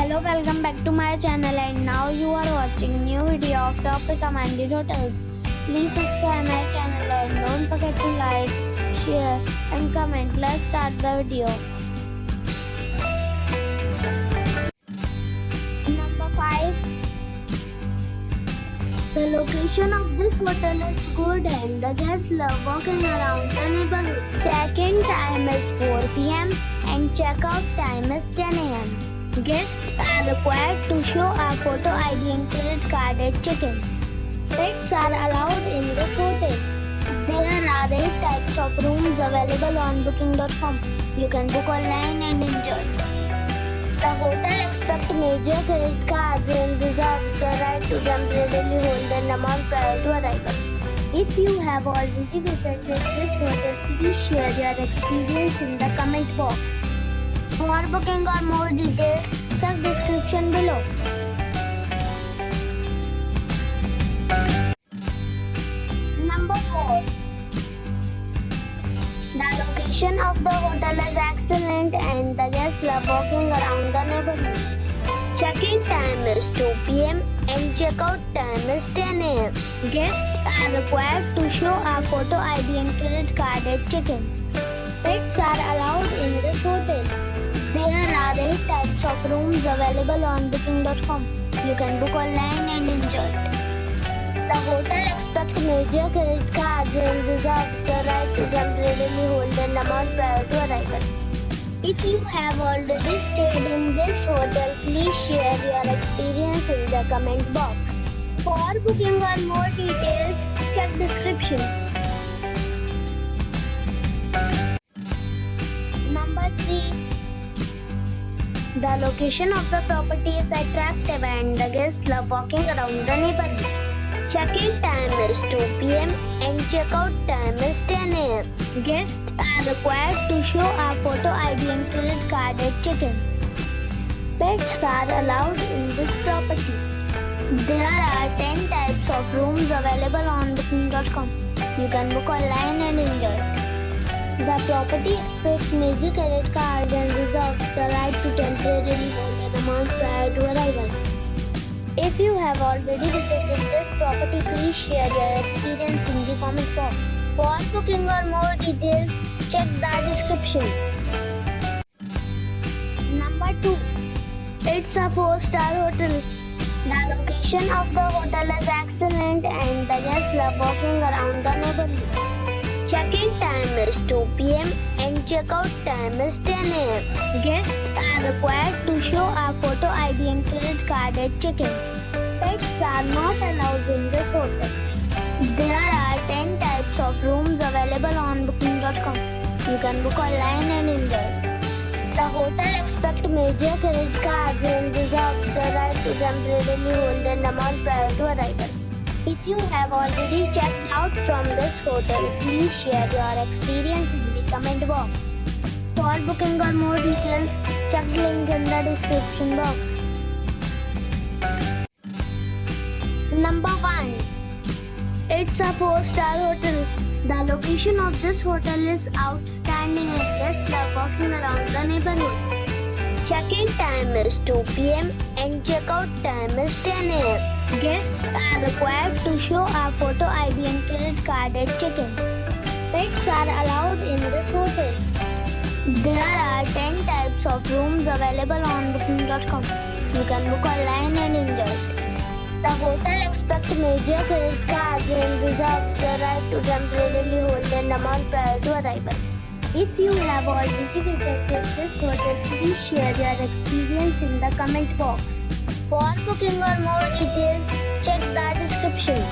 Hello, welcome back to my channel, and now you are watching new video of top recommended hotels. Please subscribe my channel and don't forget to like, share and comment. Let's start the video. Number 5. The location of this hotel is good and the guests love walking around the neighborhood. Check-in time is 4 p.m. and check-out time is 10 a.m. Guests are required to show a photo ID and credit card at check-in. Pets are allowed in this hotel. There are 8 types of rooms available on booking.com. You can book online and enjoy. The hotel expects major credit cards and reserves the right to temporarily hold an amount prior to arrival. If you have already visited this hotel, please share your experience in the comment box. For booking or more details, check description below. Number 4. The location of the hotel is excellent and the guests love walking around the neighborhood. Check-in time is 2 p.m. and check-out time is 10 a.m. Guests are required to show a photo ID and credit card at check-in. Pets are allowed in this hotel. There are 8 types of rooms available on booking.com. You can book online and enjoy. The hotel expects major credit cards and reserves the right to temporarily hold an amount prior to arrival. If you have already stayed in this hotel, please share your experience in the comment box. For booking or more details, check description. Number 3. The location of the property is attractive and the guests love walking around the neighborhood. Check-in time is 2 p.m. and check-out time is 10 a.m. Guests are required to show a photo ID and credit card at check-in. Pets are allowed in this property. There are 10 types of rooms available on booking.com. You can book online and enjoy. The property expects major credit cards and reserves the right to temporarily hold an amount prior to arrival. If you have already visited this property, please share your experience in the comment box. For booking or more details, check the description. Number 2. It's a 4-star hotel. The location of the hotel is excellent and the guests love walking around the neighborhood. Check-in time is 2 p.m. and check-out time is 10 a.m. Guests are required to show a photo ID and credit card at check-in. Pets are not allowed in this hotel. There are 10 types of rooms available on booking.com. You can book online and enjoy. The hotel expects major credit cards and reserves the right to temporarily hold an amount prior to arrival. If you have already checked out from this hotel, please share your experience in the comment box. For booking or more details, check the link in the description box. Number 1. It's a 4-star hotel. The location of this hotel is outstanding and guests love walking around the neighborhood. Check-in time is 2 p.m. and check-out time is 10 a.m. Guests are required to show a photo ID and credit card at check-in. Pets are allowed in this hotel. There are 10 types of rooms available on booking.com. You can book online and enjoy. The hotel expects major credit cards and reserves the right to temporarily hold an amount prior to arrival. If you have already visited this hotel, please share your experience in the comment box. For booking or more details, check the description.